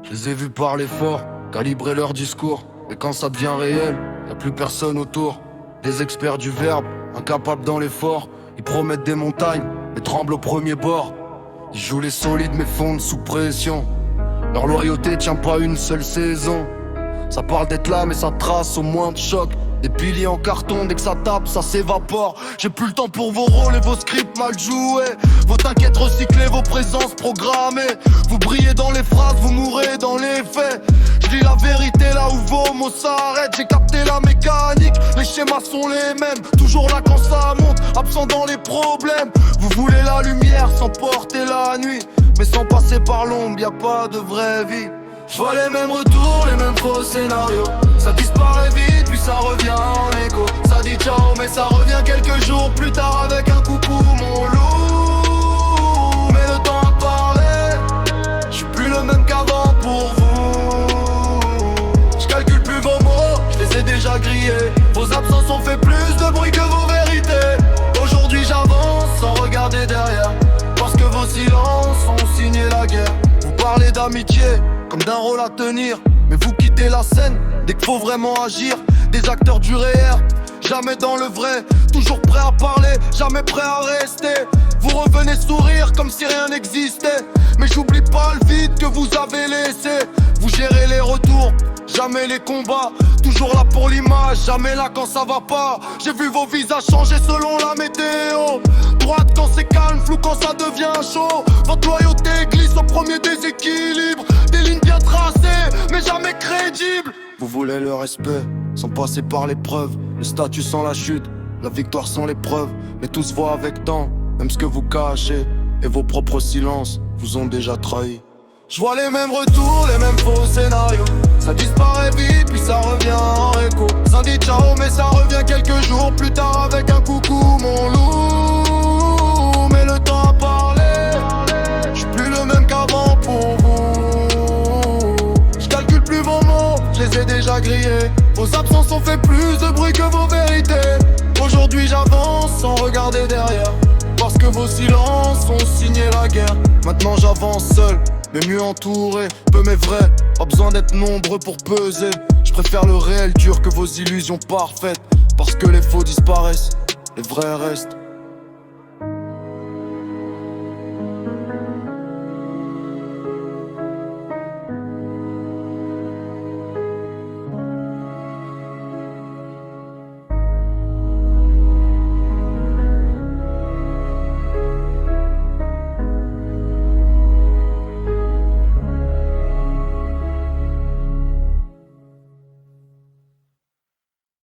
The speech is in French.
Je les ai vus parler fort, calibrer leur discours. Mais quand ça devient réel, y'a plus personne autour. Des experts du verbe, incapables dans l'effort. Ils promettent des montagnes, mais tremblent au premier bord. Ils jouent les solides mais fondent sous pression. Leur loyauté tient pas une seule saison. Ça parle d'être là mais ça trace au moins de choc. Des piliers en carton, dès que ça tape, ça s'évapore. J'ai plus le temps pour vos rôles et vos scripts mal joués. Vos t'inquiètes recyclées, vos présences programmées. Vous brillez dans les phrases, vous mourrez dans les faits. Je dis la vérité là où vos mots s'arrêtent. J'ai capté la mécanique, les schémas sont les mêmes. Toujours là quand ça monte, absent dans les problèmes. Vous voulez la lumière sans porter la nuit, mais sans passer par l'ombre, y'a pas de vraie vie. Je vois les mêmes retours, les mêmes faux scénarios. Ça disparaît vite, puis ça revient en écho. Ça dit ciao, mais ça revient quelques jours plus tard avec un coucou, mon loup. Mais le temps a parlé, je suis plus le même qu'avant pour vous. Je calcule plus vos mots, je les ai déjà grillés. Vos absences ont fait plus de bruit que vos vérités. Aujourd'hui j'avance sans regarder derrière, parce que vos silences ont signé la guerre. Vous parlez d'amitié comme d'un rôle à tenir, mais vous quittez la scène dès qu'il faut vraiment agir. Des acteurs du réel, jamais dans le vrai. Toujours prêt à parler, jamais prêt à rester. Vous revenez sourire comme si rien n'existait, mais j'oublie pas le vide que vous avez laissé. Vous gérez les retours, jamais les combats. Toujours là pour l'image, jamais là quand ça va pas. J'ai vu vos visages changer selon la météo. Droite quand c'est calme, flou quand ça devient chaud. Votre loyauté glisse au premier déséquilibre. Des lignes bien tracées, mais jamais crédibles. Vous voulez le respect, sans passer par l'épreuve. Le statut sans la chute, la victoire sans l'épreuve. Mais tout se voit avec temps, même ce que vous cachez. Et vos propres silences vous ont déjà trahi. Je vois les mêmes retours, les mêmes faux scénarios. Ça disparaît vite, puis ça revient en écho. Ça dit ciao, mais ça revient quelques jours plus tard avec un coucou, mon loup. Mais le temps a parlé, je suis plus le même qu'avant pour vous. Je calcule plus vos mots, je les ai déjà grillés. Vos absences ont fait plus de bruit que vos vérités. Aujourd'hui j'avance sans regarder derrière, parce que vos silences ont signé la guerre. Maintenant j'avance seul, mais mieux entouré, peu mais vrai, pas besoin d'être nombreux pour peser. Je préfère le réel dur que vos illusions parfaites, parce que les faux disparaissent, les vrais restent.